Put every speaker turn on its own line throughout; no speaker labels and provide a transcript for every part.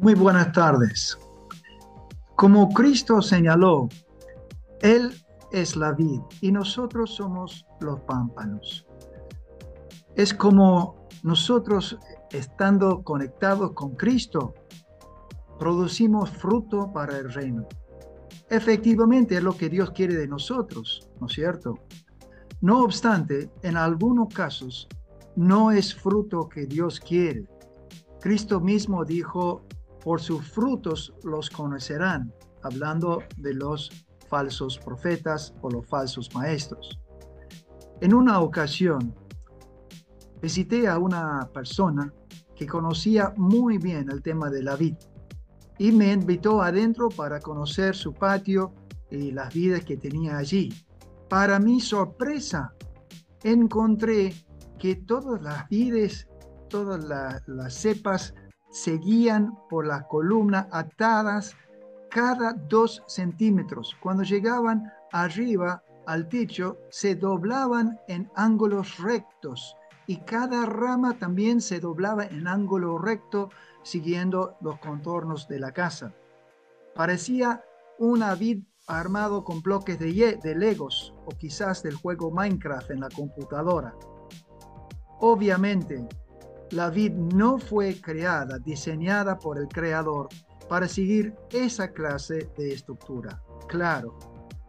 Muy buenas tardes. Como Cristo señaló, Él es la vid y nosotros somos los pámpanos. Es como nosotros, estando conectados con Cristo, producimos fruto para el reino. Efectivamente es lo que Dios quiere de nosotros, ¿no es cierto? No obstante, en algunos casos no es fruto que Dios quiere. Cristo mismo dijo, por sus frutos los conocerán, hablando de los falsos profetas o los falsos maestros. En una ocasión, visité a una persona que conocía muy bien el tema de la vid y me invitó adentro para conocer su patio y las vides que tenía allí. Para mi sorpresa, encontré que todas las vides, todas las cepas seguían por la columna atadas cada 2 centímetros. Cuando llegaban arriba al techo, se doblaban en ángulos rectos y cada rama también se doblaba en ángulo recto siguiendo los contornos de la casa. Parecía una vid armado con bloques de Legos o quizás del juego Minecraft en la computadora. Obviamente, la vid no fue creada, diseñada por el creador para seguir esa clase de estructura. Claro,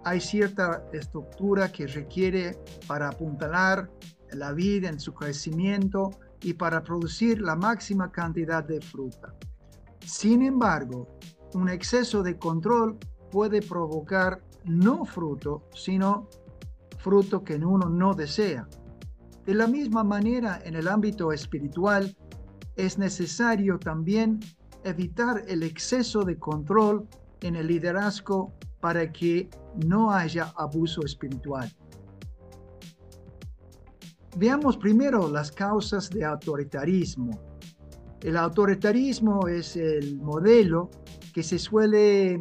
hay cierta estructura que requiere para apuntalar la vid en su crecimiento y para producir la máxima cantidad de fruta. Sin embargo, un exceso de control puede provocar no fruto, sino fruto que uno no desea. De la misma manera, en el ámbito espiritual, es necesario también evitar el exceso de control en el liderazgo para que no haya abuso espiritual. Veamos primero las causas de autoritarismo. El autoritarismo es el modelo que suele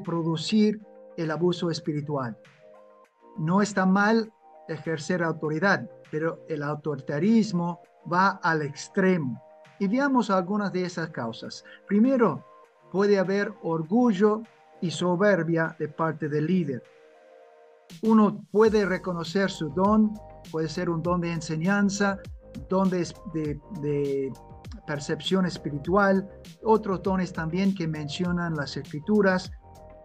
producir el abuso espiritual. No está mal ejercer autoridad, pero el autoritarismo va al extremo. Y veamos algunas de esas causas. Primero, puede haber orgullo y soberbia de parte del líder. Uno puede reconocer su don, puede ser un don de enseñanza, don de percepción espiritual, otros dones también que mencionan las escrituras,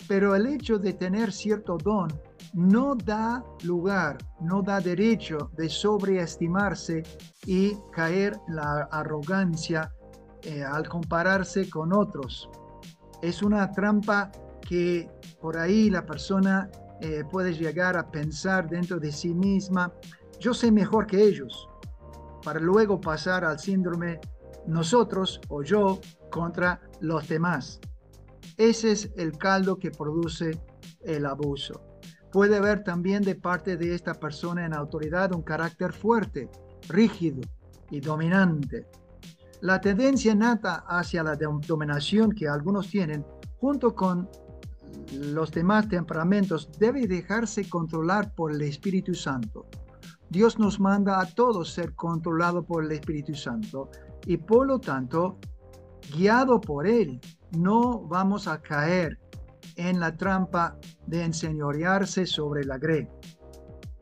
pero el hecho de tener cierto don no da lugar, no da derecho de sobreestimarse y caer en la arrogancia al compararse con otros. Es una trampa que por ahí la persona puede llegar a pensar dentro de sí misma, yo sé mejor que ellos, para luego pasar al síndrome nosotros o yo contra los demás. Ese es el caldo que produce el abuso. Puede haber también de parte de esta persona en autoridad un carácter fuerte, rígido y dominante. La tendencia innata hacia la dominación que algunos tienen, junto con los demás temperamentos, debe dejarse controlar por el Espíritu Santo. Dios nos manda a todos ser controlados por el Espíritu Santo y por lo tanto, guiado por Él, no vamos a caer en la trampa de enseñorearse sobre la grey.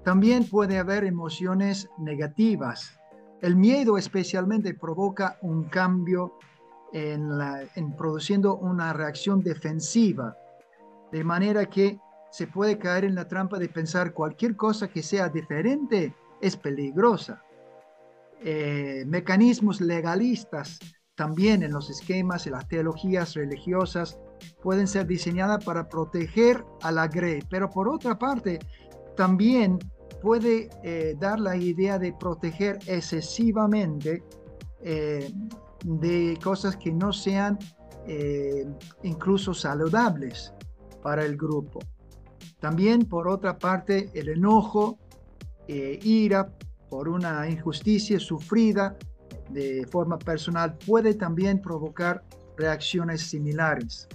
También puede haber emociones negativas. El miedo especialmente provoca un cambio en produciendo una reacción defensiva, de manera que se puede caer en la trampa de pensar cualquier cosa que sea diferente es peligrosa. Mecanismos legalistas también en los esquemas y las teologías religiosas pueden ser diseñadas para proteger a la grey, pero por otra parte también puede dar la idea de proteger excesivamente de cosas que no sean incluso saludables para el grupo. También por otra parte el enojo, ira por una injusticia sufrida de forma personal puede también provocar reacciones similares.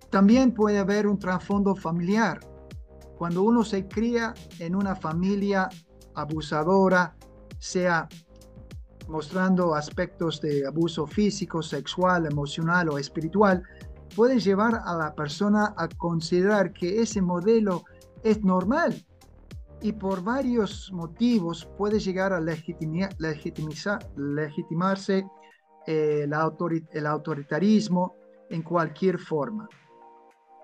También puede haber un trasfondo familiar. Cuando uno se cría en una familia abusadora, sea mostrando aspectos de abuso físico, sexual, emocional o espiritual, pueden llevar a la persona a considerar que ese modelo es normal y por varios motivos puede llegar a legitimarse el autoritarismo en cualquier forma.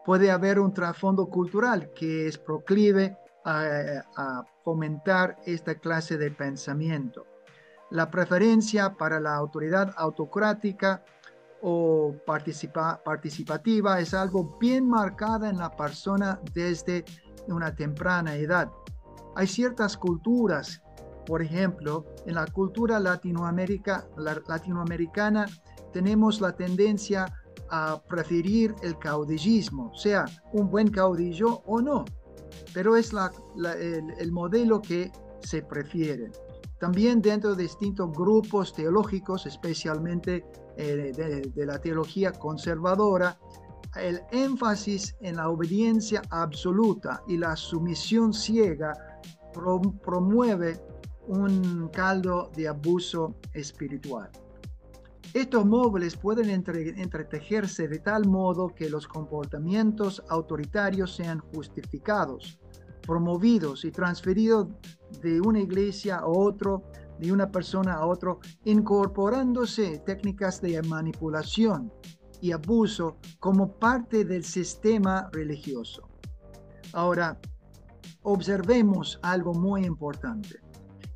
Puede haber un trasfondo cultural que es proclive a fomentar esta clase de pensamiento. La preferencia para la autoridad autocrática o participativa es algo bien marcada en la persona desde una temprana edad. Hay ciertas culturas, por ejemplo, en la cultura latinoamericana tenemos la tendencia a preferir el caudillismo, sea un buen caudillo o no, pero es el modelo que se prefiere. También dentro de distintos grupos teológicos, especialmente de la teología conservadora, el énfasis en la obediencia absoluta y la sumisión ciega promueve un caldo de abuso espiritual. Estos móviles pueden entretejerse de tal modo que los comportamientos autoritarios sean justificados, promovidos y transferidos de una iglesia a otro, de una persona a otro, incorporándose técnicas de manipulación y abuso como parte del sistema religioso. Ahora, observemos algo muy importante,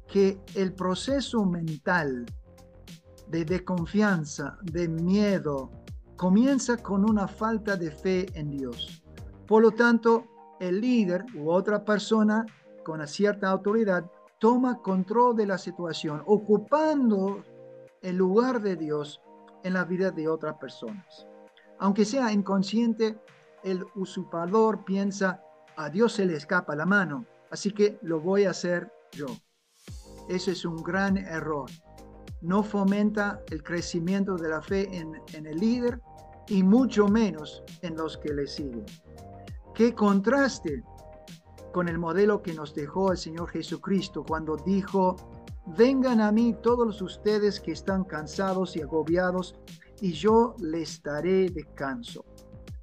que el proceso mental de desconfianza, de miedo, comienza con una falta de fe en Dios. Por lo tanto, el líder u otra persona con una cierta autoridad toma control de la situación, ocupando el lugar de Dios en la vida de otras personas. Aunque sea inconsciente, el usurpador piensa: a Dios se le escapa la mano, así que lo voy a hacer yo. Ese es un gran error. No fomenta el crecimiento de la fe en el líder y mucho menos en los que le siguen. Qué contraste con el modelo que nos dejó el Señor Jesucristo cuando dijo: vengan a mí todos ustedes que están cansados y agobiados, y yo les daré descanso.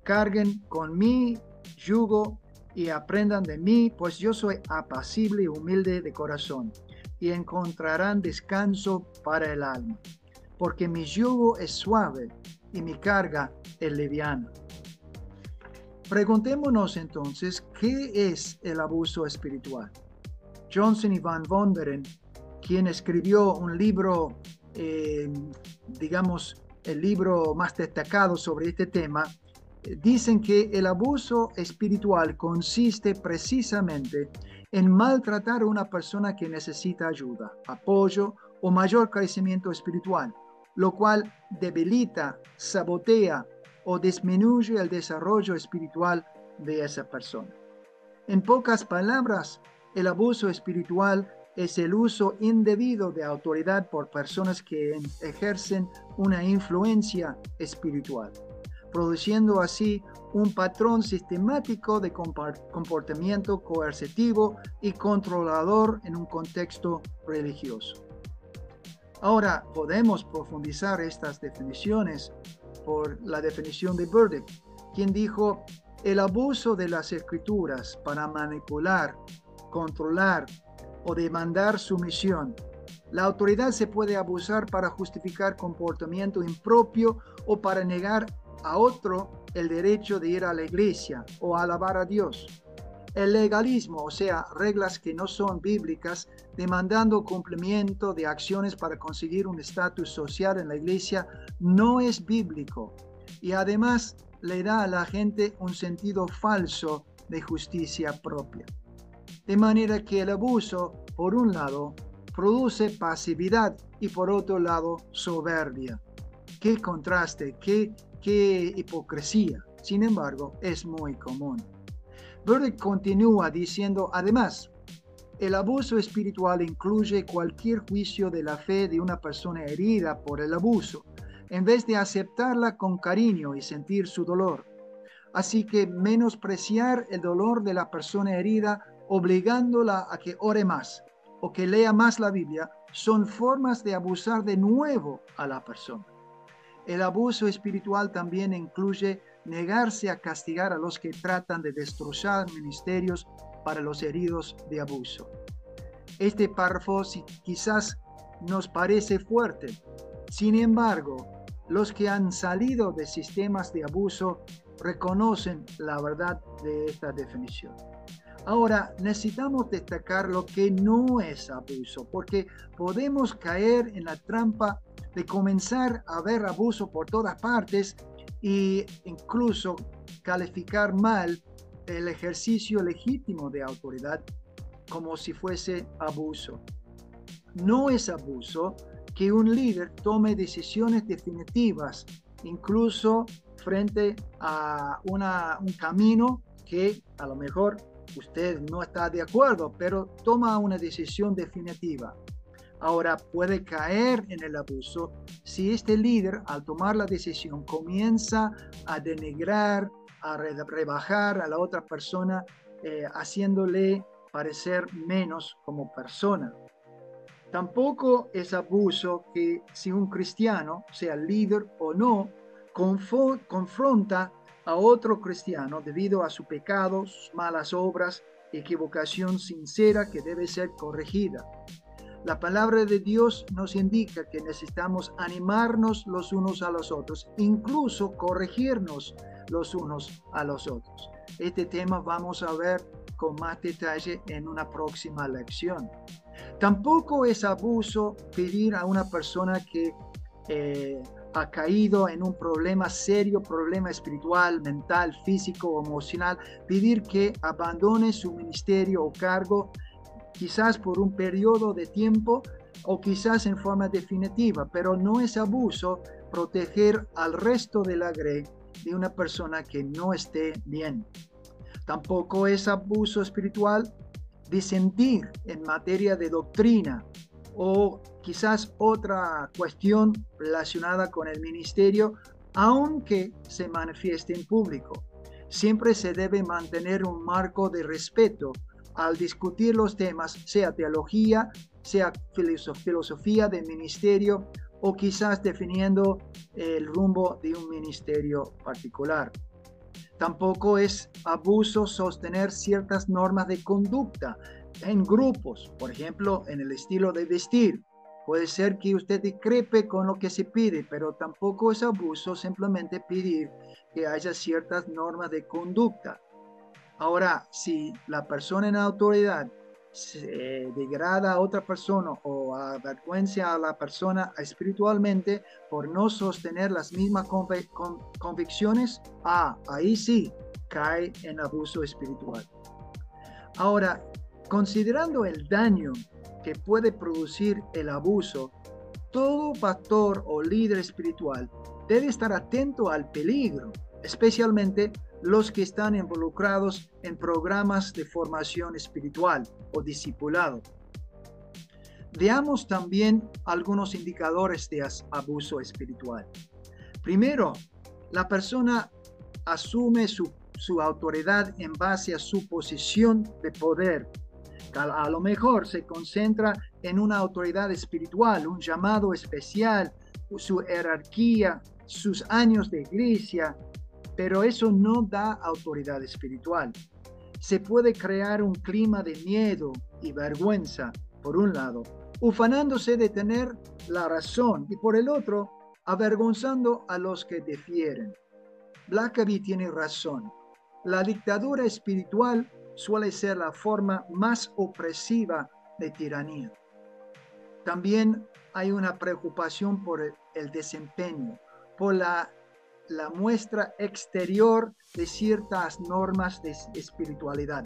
Carguen con mi yugo y aprendan de mí, pues yo soy apacible y humilde de corazón, y encontrarán descanso para el alma, porque mi yugo es suave y mi carga es liviana. Preguntémonos entonces, ¿qué es el abuso espiritual? Johnson y Van Wonderen, quien escribió un libro, digamos, el libro más destacado sobre este tema, dicen que el abuso espiritual consiste precisamente en maltratar a una persona que necesita ayuda, apoyo o mayor crecimiento espiritual, lo cual debilita, sabotea o disminuye el desarrollo espiritual de esa persona. En pocas palabras, el abuso espiritual es el uso indebido de autoridad por personas que ejercen una influencia espiritual, produciendo así un patrón sistemático de comportamiento coercitivo y controlador en un contexto religioso. Ahora, podemos profundizar estas definiciones por la definición de Burdick, quien dijo: el abuso de las escrituras para manipular, controlar o demandar sumisión. La autoridad se puede abusar para justificar comportamiento impropio o para negar a otro el derecho de ir a la iglesia o a alabar a Dios. El legalismo, o sea, reglas que no son bíblicas, demandando cumplimiento de acciones para conseguir un estatus social en la iglesia, no es bíblico y además le da a la gente un sentido falso de justicia propia. De manera que el abuso, por un lado, produce pasividad y por otro lado, soberbia. Qué contraste, qué hipocresía. Sin embargo, es muy común. Burdick continúa diciendo: además, el abuso espiritual incluye cualquier juicio de la fe de una persona herida por el abuso, en vez de aceptarla con cariño y sentir su dolor. Así que menospreciar el dolor de la persona herida, obligándola a que ore más o que lea más la Biblia, son formas de abusar de nuevo a la persona. El abuso espiritual también incluye negarse a castigar a los que tratan de destrozar ministerios para los heridos de abuso. Este párrafo quizás nos parece fuerte. Sin embargo, los que han salido de sistemas de abuso reconocen la verdad de esta definición. Ahora, necesitamos destacar lo que no es abuso, porque podemos caer en la trampa de comenzar a ver abuso por todas partes e incluso calificar mal el ejercicio legítimo de autoridad como si fuese abuso. No es abuso que un líder tome decisiones definitivas, incluso frente a un camino que a lo mejor usted no está de acuerdo, pero toma una decisión definitiva. Ahora, puede caer en el abuso si este líder, al tomar la decisión, comienza a denigrar, a rebajar a la otra persona, haciéndole parecer menos como persona. Tampoco es abuso que si un cristiano, sea líder o no, confronta a otro cristiano debido a su pecado, sus malas obras, equivocación sincera que debe ser corregida. La palabra de Dios nos indica que necesitamos animarnos los unos a los otros, incluso corregirnos los unos a los otros. Este tema vamos a ver con más detalle en una próxima lección. Tampoco es abuso pedir a una persona que ha caído en un problema serio, problema espiritual, mental, físico o emocional, pedir que abandone su ministerio o cargo, quizás por un periodo de tiempo o quizás en forma definitiva, pero no es abuso proteger al resto de la grey de una persona que no esté bien. Tampoco es abuso espiritual disentir en materia de doctrina o quizás otra cuestión relacionada con el ministerio, aunque se manifieste en público. Siempre se debe mantener un marco de respeto al discutir los temas, sea teología, sea filosofía del ministerio o quizás definiendo el rumbo de un ministerio particular. Tampoco es abuso sostener ciertas normas de conducta en grupos, por ejemplo, en el estilo de vestir. Puede ser que usted discrepe con lo que se pide, pero tampoco es abuso simplemente pedir que haya ciertas normas de conducta. Ahora, si la persona en autoridad degrada a otra persona o avergüenza a la persona espiritualmente por no sostener las mismas convicciones, ahí sí cae en abuso espiritual. Ahora, considerando el daño que puede producir el abuso, todo pastor o líder espiritual debe estar atento al peligro, especialmente los que están involucrados en programas de formación espiritual o discipulado. Veamos también algunos indicadores de abuso espiritual. Primero, la persona asume su autoridad en base a su posición de poder. A lo mejor se concentra en una autoridad espiritual, un llamado especial, su jerarquía, sus años de iglesia, pero eso no da autoridad espiritual. Se puede crear un clima de miedo y vergüenza, por un lado, ufanándose de tener la razón, y por el otro, avergonzando a los que difieren. Blackaby tiene razón. La dictadura espiritual suele ser la forma más opresiva de tiranía. También hay una preocupación por el desempeño, por la muestra exterior de ciertas normas de espiritualidad.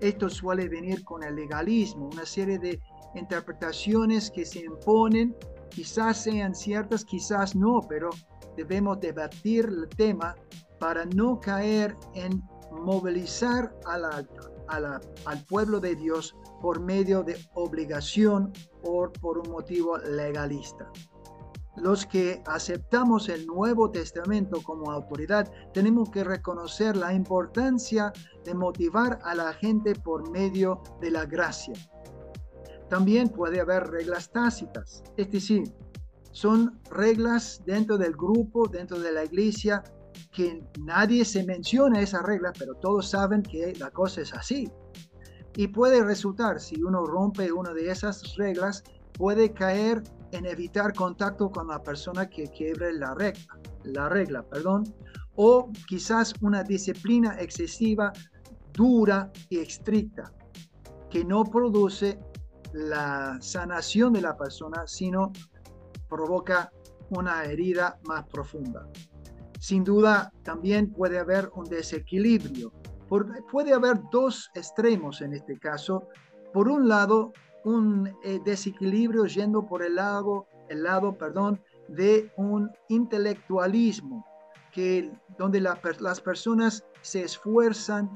Esto suele venir con el legalismo, una serie de interpretaciones que se imponen, quizás sean ciertas, quizás no, pero debemos debatir el tema para no caer en movilizar al pueblo de Dios por medio de obligación o por un motivo legalista. Los que aceptamos el Nuevo Testamento como autoridad tenemos que reconocer la importancia de motivar a la gente por medio de la gracia. También puede haber reglas tácitas, es decir, son reglas dentro del grupo, dentro de la iglesia, que nadie se menciona esas reglas, pero todos saben que la cosa es así. Y puede resultar, si uno rompe una de esas reglas, puede caer en evitar contacto con la persona que quiebre la regla, o quizás una disciplina excesiva, dura y estricta, que no produce la sanación de la persona, sino provoca una herida más profunda. Sin duda, también puede haber un desequilibrio. Puede haber dos extremos en este caso. Por un lado, un desequilibrio yendo por el lado de un intelectualismo, donde las personas se esfuerzan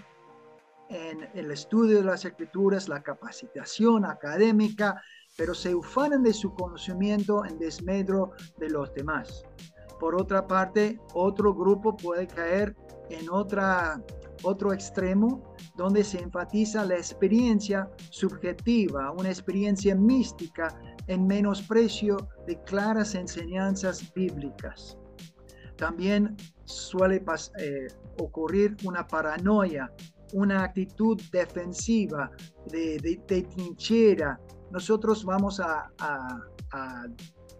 en el estudio de las escrituras, la capacitación académica, pero se ufanan de su conocimiento en desmedro de los demás. Por otra parte, otro grupo puede caer en otro extremo, donde se enfatiza la experiencia subjetiva, una experiencia mística en menosprecio de claras enseñanzas bíblicas. También suele ocurrir una paranoia, una actitud defensiva, de trinchera. Nosotros vamos a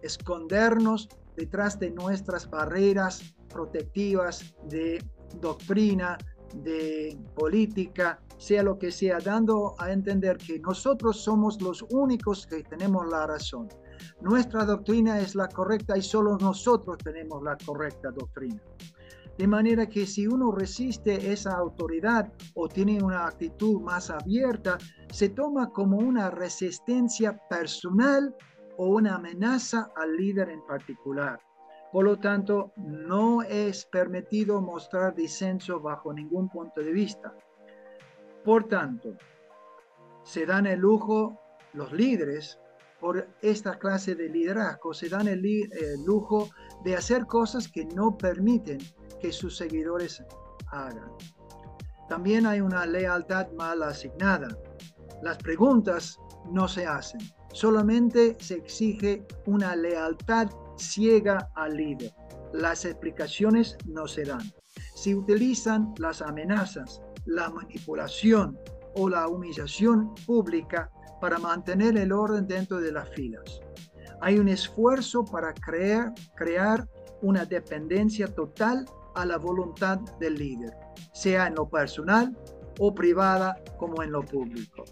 escondernos detrás de nuestras barreras protectivas de doctrina, de política, sea lo que sea, dando a entender que nosotros somos los únicos que tenemos la razón. Nuestra doctrina es la correcta y solo nosotros tenemos la correcta doctrina. De manera que si uno resiste esa autoridad o tiene una actitud más abierta, se toma como una resistencia personal o una amenaza al líder en particular. Por lo tanto, no es permitido mostrar disenso bajo ningún punto de vista. Por tanto, se dan el lujo, los líderes, por esta clase de liderazgo, se dan el lujo de hacer cosas que no permiten que sus seguidores hagan. También hay una lealtad mal asignada. Las preguntas no se hacen, solamente se exige una lealtad ciega al líder. Las explicaciones no se dan. Se utilizan las amenazas, la manipulación o la humillación pública para mantener el orden dentro de las filas. Hay un esfuerzo para crear una dependencia total a la voluntad del líder, sea en lo personal o privada como en lo público.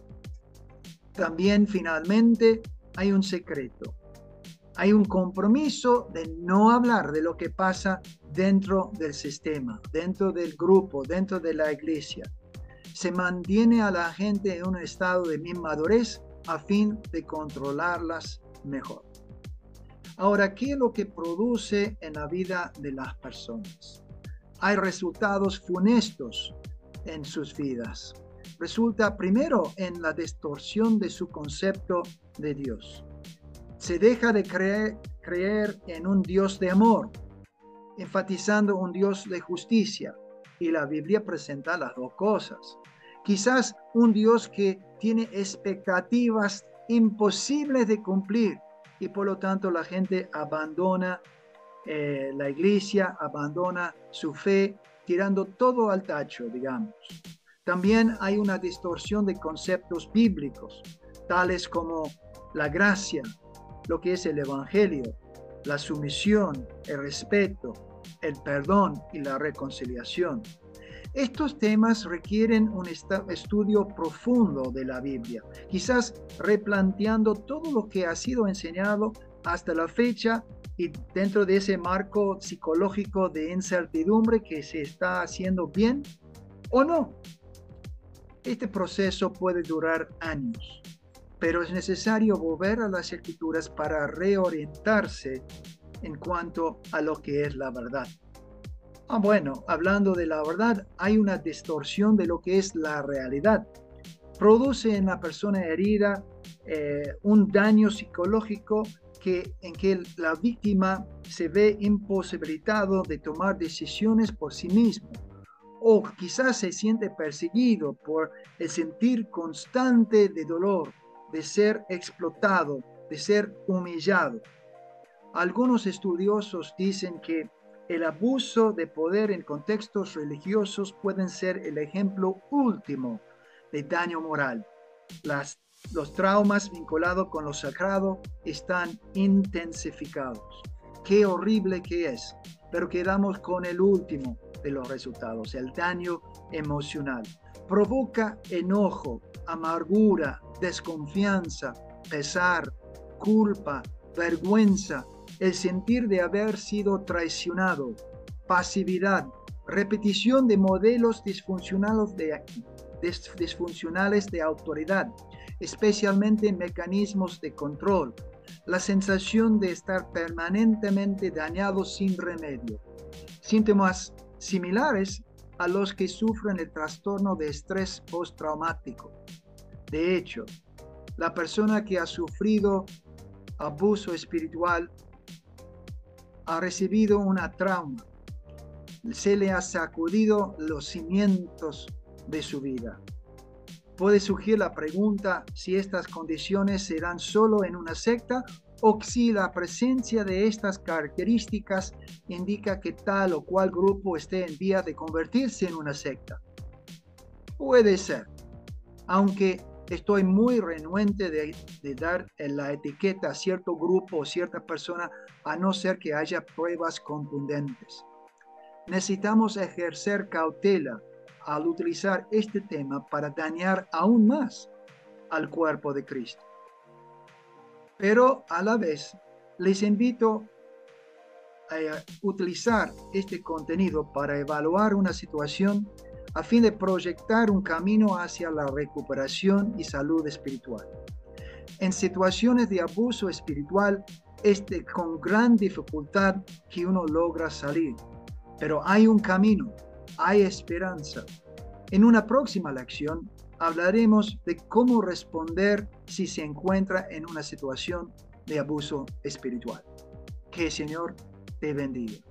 También, finalmente, hay un secreto. Hay un compromiso de no hablar de lo que pasa dentro del sistema, dentro del grupo, dentro de la iglesia. Se mantiene a la gente en un estado de inmadurez a fin de controlarlas mejor. Ahora, ¿qué es lo que produce en la vida de las personas? Hay resultados funestos en sus vidas. Resulta primero en la distorsión de su concepto de Dios. Se deja de creer en un Dios de amor, enfatizando un Dios de justicia. Y la Biblia presenta las dos cosas. Quizás un Dios que tiene expectativas imposibles de cumplir y por lo tanto la gente abandona la iglesia, abandona su fe, tirando todo al tacho, digamos. También hay una distorsión de conceptos bíblicos, tales como la gracia, lo que es el evangelio, la sumisión, el respeto, el perdón y la reconciliación. Estos temas requieren un estudio profundo de la Biblia, quizás replanteando todo lo que ha sido enseñado hasta la fecha y dentro de ese marco psicológico de incertidumbre que se está haciendo bien o no. Este proceso puede durar años, pero es necesario volver a las Escrituras para reorientarse en cuanto a lo que es la verdad. Bueno, hablando de la verdad, hay una distorsión de lo que es la realidad. Produce en la persona herida un daño psicológico en que la víctima se ve imposibilitado de tomar decisiones por sí mismo, o quizás se siente perseguido por el sentir constante de dolor, de ser explotado, de ser humillado. Algunos estudiosos dicen que el abuso de poder en contextos religiosos pueden ser el ejemplo último de daño moral. Los traumas vinculados con lo sagrado están intensificados. Qué horrible que es, pero quedamos con el último de los resultados, el daño emocional. Provoca enojo, amargura, desconfianza, pesar, culpa, vergüenza, el sentir de haber sido traicionado, pasividad, repetición de modelos disfuncionales de autoridad, especialmente mecanismos de control, la sensación de estar permanentemente dañado sin remedio. Síntomas similares a los que sufren el trastorno de estrés postraumático. De hecho, la persona que ha sufrido abuso espiritual ha recibido una trauma, se le ha sacudido los cimientos de su vida. Puede surgir la pregunta si estas condiciones se dan solo en una secta o si la presencia de estas características indica que tal o cual grupo esté en vía de convertirse en una secta. Puede ser, aunque estoy muy renuente de dar la etiqueta a cierto grupo o cierta persona, a no ser que haya pruebas contundentes. Necesitamos ejercer cautela al utilizar este tema para dañar aún más al cuerpo de Cristo. Pero a la vez, les invito a utilizar este contenido para evaluar una situación a fin de proyectar un camino hacia la recuperación y salud espiritual. En situaciones de abuso espiritual, es con gran dificultad que uno logra salir, pero hay un camino, hay esperanza. En una próxima lección hablaremos de cómo responder si se encuentra en una situación de abuso espiritual. Que el Señor te bendiga.